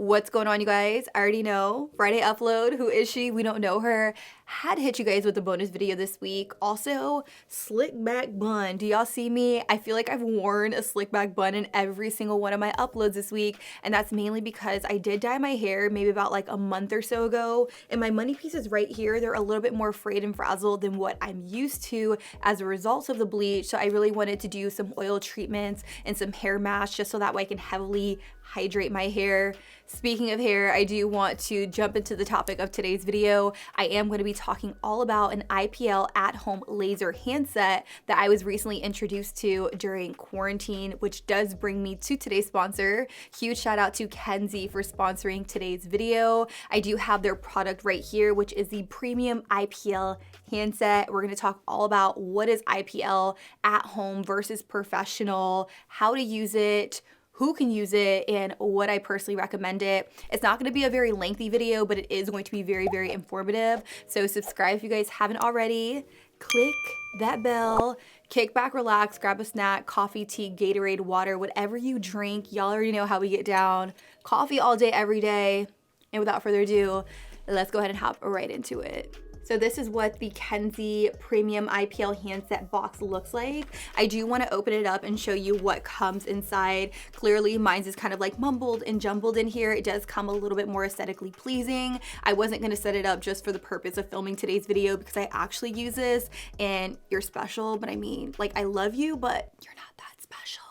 What's going on, you guys? I already know. Friday upload. Who is she? We don't know her. Had to hit you guys with a bonus video this week. Also, slick back bun. Do y'all see me? I feel like I've worn a slick back bun in every single one of my uploads this week, and that's mainly because I did dye my hair maybe about like a month or so ago, and my money pieces right here, they're a little bit more frayed and frazzled than what I'm used to as a result of the bleach. So I really wanted to do some oil treatments and some hair masks just so that way I can heavily hydrate my hair. Speaking of hair, I do want to jump into the topic of today's video. I am going to be talking all about an IPL at-home laser handset that I was recently introduced to during quarantine, which does bring me to today's sponsor. Huge shout out to NICCI for sponsoring today's video. I do have their product right here, which is the premium IPL handset. We're going to talk all about what is IPL at home versus professional, how to use it, who can use it, and what I personally recommend it. It's not going to be a very lengthy video, but it is going to be very, very informative. So subscribe if you guys haven't already. Click that bell, kick back, relax, grab a snack, coffee, tea, Gatorade, water, whatever you drink. Y'all already know how we get down. Coffee all day, every day. And without further ado, let's go ahead and hop right into it. So this is what the NICCI Premium IPL handset box looks like. I do want to open it up and show you what comes inside. Clearly, mine is kind of like mumbled and jumbled in here. It does come a little bit more aesthetically pleasing. I wasn't going to set it up just for the purpose of filming today's video because I actually use this and you're special, but I mean, like, I love you, but you're not that special.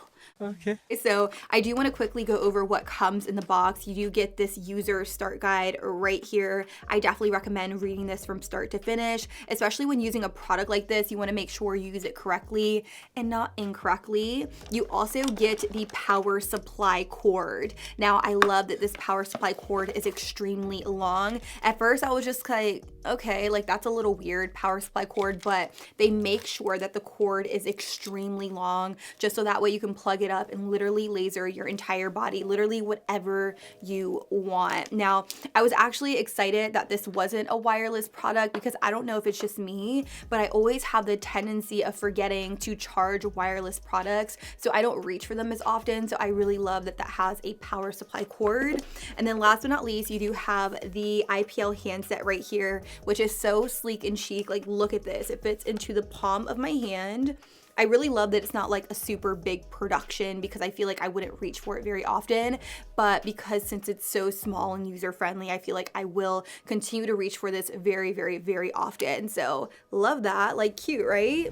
Okay. So I do want to quickly go over what comes in the box. You do get this user start guide right here. I definitely recommend reading this from start to finish, especially when using a product like this. You want to make sure you use it correctly and not incorrectly. You also get the power supply cord. Now, I love that this power supply cord is extremely long. At first, I was just like, okay, like that's a little weird, power supply cord, but they make sure that the cord is extremely long just so that way you can plug it up and literally laser your entire body, literally whatever you want. Now, I was actually excited that this wasn't a wireless product because I don't know if it's just me, but I always have the tendency of forgetting to charge wireless products, so I don't reach for them as often. So I really love that that has a power supply cord. And then last but not least, you do have the IPL handset right here, which is so sleek and chic. Like, look at this. It fits into the palm of my hand. I really love that it's not like a super big production because I feel like I wouldn't reach for it very often, but because since it's so small and user friendly, I feel like I will continue to reach for this very, very, very often. So love that, like, cute, right?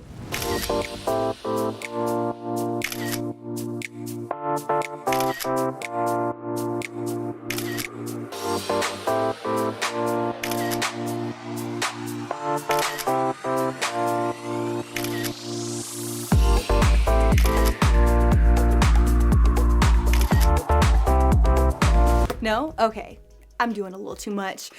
No? Okay. I'm doing a little too much.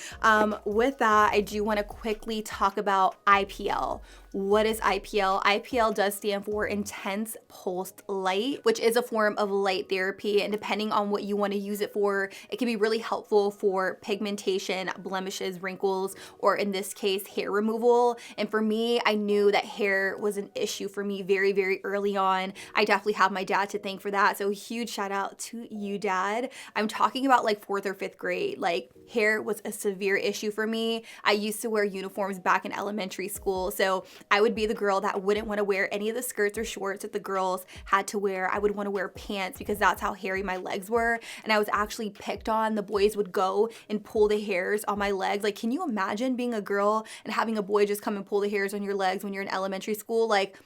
With that, I do want to quickly talk about IPL. What is IPL? IPL does stand for Intense Pulsed Light, which is a form of light therapy, and depending on what you want to use it for, it can be really helpful for pigmentation, blemishes, wrinkles, or in this case, hair removal. And for me, I knew that hair was an issue for me very, very early on. I definitely have my dad to thank for that, so huge shout out to you, Dad. I'm talking about like 4th or 5th grade. Like, hair was a severe issue for me. I used to wear uniforms back in elementary school, so I would be the girl that wouldn't want to wear any of the skirts or shorts that the girls had to wear. I would want to wear pants because that's how hairy my legs were, and I was actually picked on. The boys would go and pull the hairs on my legs. Like, can you imagine being a girl and having a boy just come and pull the hairs on your legs when you're in elementary school? Like,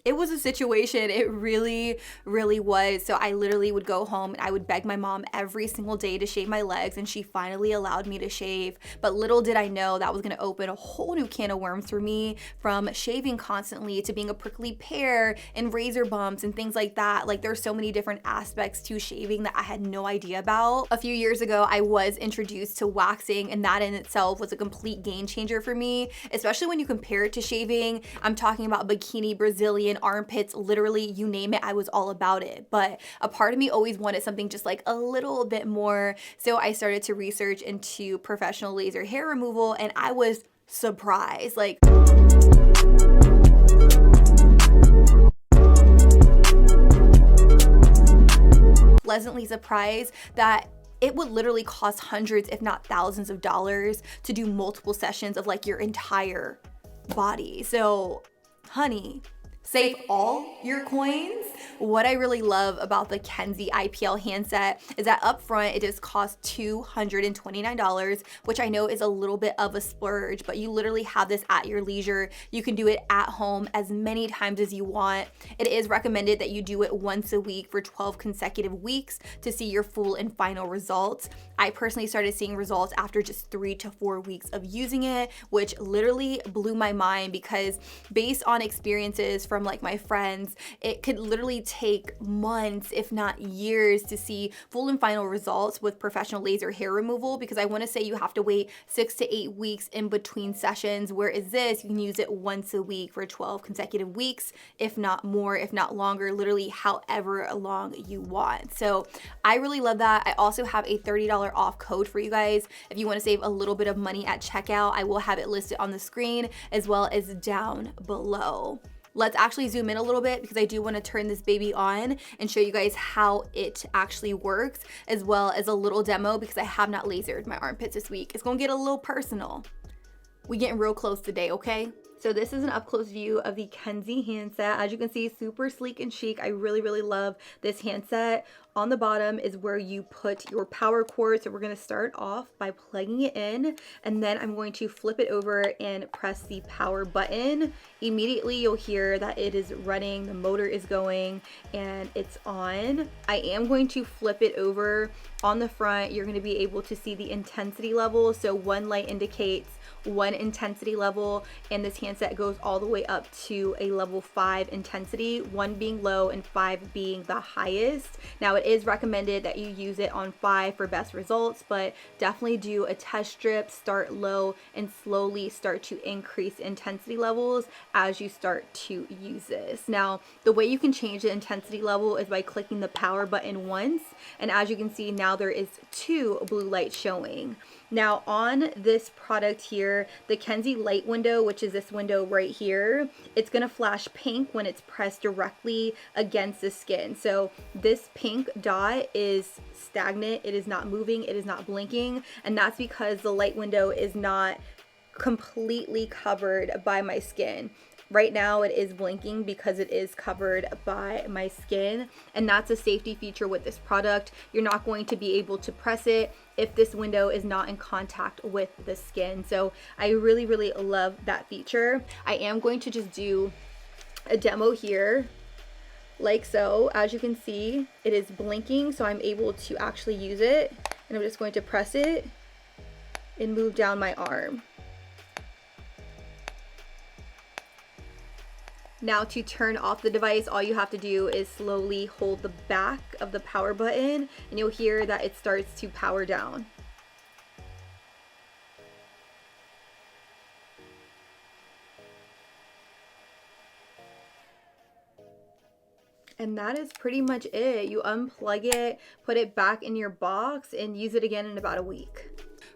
it was a situation. It really, really was. So I literally would go home and I would beg my mom every single day to shave my legs, and she finally allowed me to shave. But little did I know that was going to open a whole new can of worms for me, from shaving constantly to being a prickly pear and razor bumps and things like that. Like, there's so many different aspects to shaving that I had no idea about. A few years ago, I was introduced to waxing, and that in itself was a complete game changer for me, especially when you compare it to shaving. I'm talking about bikini, Brazilian, armpits, literally you name it, I was all about it. But a part of me always wanted something just like a little bit more. So I started to research into professional laser hair removal, and I was surprised. Like, pleasantly surprised that it would literally cost hundreds, if not thousands of dollars to do multiple sessions of like your entire body. So, honey, save all your coins. What I really love about the NICCI IPL handset is that up front it just costs $229, which I know is a little bit of a splurge, but you literally have this at your leisure. You can do it at home as many times as you want. It is recommended that you do it once a week for 12 consecutive weeks to see your full and final results. I personally started seeing results after just 3 to 4 weeks of using it, which literally blew my mind because based on experiences from like my friends, it could literally take months, if not years, to see full and final results with professional laser hair removal, because I want to say you have to wait 6 to 8 weeks in between sessions, whereas this, you can use it once a week for 12 consecutive weeks, if not more, if not longer, literally however long you want. So I really love that. I also have a $30 off code for you guys. If you want to save a little bit of money at checkout, I will have it listed on the screen as well as down below. Let's actually zoom in a little bit because I do want to turn this baby on and show you guys how it actually works, as well as a little demo because I have not lasered my armpits this week. It's gonna get a little personal. We getting real close today, okay? So this is an up close view of the NICCI handset. As you can see, super sleek and chic. I really, really love this handset. On the bottom is where you put your power cord. So we're gonna start off by plugging it in, and then I'm going to flip it over and press the power button. Immediately you'll hear that it is running, the motor is going, and it's on. I am going to flip it over. On the front, you're gonna be able to see the intensity level. So one light indicates one intensity level, and this handset goes all the way up to a level 5 intensity, 1 being low and 5 being the highest. Now it is recommended that you use it on 5 for best results, but definitely do a test strip, start low and slowly start to increase intensity levels as you start to use this. Now the way you can change the intensity level is by clicking the power button once, and as you can see now there is 2 blue lights showing. Now on this product here, the NICCI light window, which is this window right here, it's gonna flash pink when it's pressed directly against the skin. So this pink dot is stagnant, it is not moving, it is not blinking, and that's because the light window is not completely covered by my skin. Right now it is blinking because it is covered by my skin, and that's a safety feature with this product. You're not going to be able to press it if this window is not in contact with the skin. So I really, really love that feature. I am going to just do a demo here like so. As you can see, it is blinking, so I'm able to actually use it, and I'm just going to press it and move down my arm. Now to turn off the device, all you have to do is slowly hold the back of the power button, and you'll hear that it starts to power down. And that is pretty much it. You unplug it, put it back in your box, and use it again in about a week.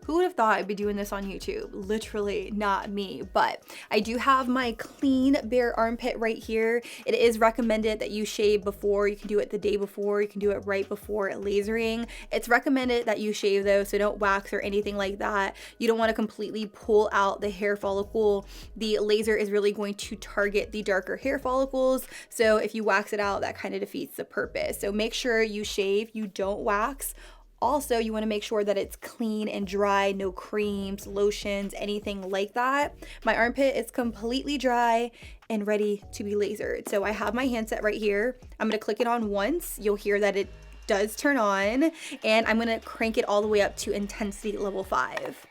Who would have thought I'd be doing this on YouTube? Literally not me, but I do have my clean bare armpit right here. It is recommended that you shave before. You can do it the day before, you can do it right before lasering. It's recommended that you shave though, so don't wax or anything like that. You don't want to completely pull out the hair follicle. The laser is really going to target the darker hair follicles, so if you wax it out, that kind of defeats the purpose. So make sure you shave, you don't wax. Also, you want to make sure that it's clean and dry, no creams, lotions, anything like that. My armpit is completely dry and ready to be lasered. So I have my handset right here. I'm going to click it on once. You'll hear that it does turn on, and I'm going to crank it all the way up to intensity level 5.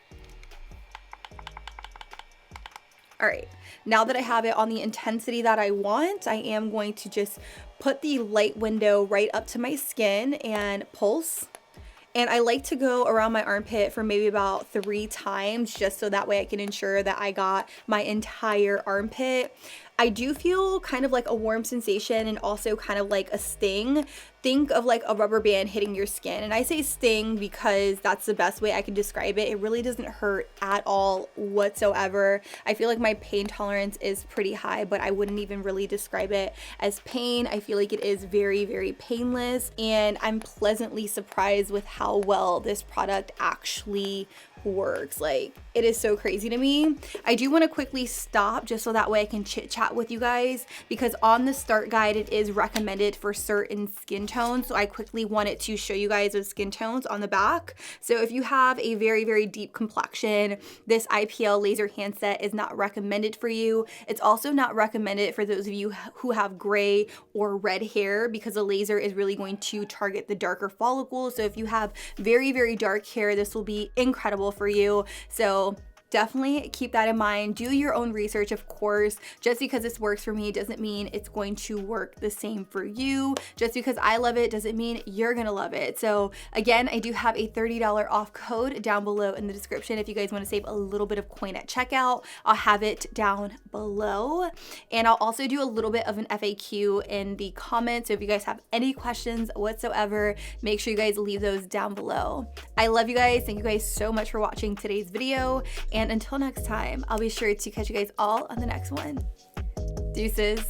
All right, now that I have it on the intensity that I want, I am going to just put the light window right up to my skin and pulse. And I like to go around my armpit for maybe about 3 times, just so that way I can ensure that I got my entire armpit. I do feel kind of like a warm sensation and also kind of like a sting. Think of like a rubber band hitting your skin. And I say sting because that's the best way I can describe it. It really doesn't hurt at all whatsoever. I feel like my pain tolerance is pretty high, but I wouldn't even really describe it as pain. I feel like it is very, very painless, and I'm pleasantly surprised with how well this product actually works. Like, it is so crazy to me. I do want to quickly stop just so that way I can chit chat with you guys, because on the start guide it is recommended for certain skin tones. So I quickly wanted to show you guys those skin tones on the back. So if you have a very, very deep complexion, this IPL laser handset is not recommended for you. It's also not recommended for those of you who have gray or red hair, because the laser is really going to target the darker follicles. So if you have very, very dark hair, this will be incredible for you. So definitely keep that in mind. Do your own research, of course. Just because this works for me doesn't mean it's going to work the same for you. Just because I love it doesn't mean you're gonna love it. So again, I do have a $30 off code down below in the description if you guys want to save a little bit of coin at checkout. I'll have it down below, and I'll also do a little bit of an FAQ in the comments. So if you guys have any questions whatsoever, make sure you guys leave those down below. I love you guys. Thank you guys so much for watching today's video, and until next time, I'll be sure to catch you guys all on the next one. Deuces.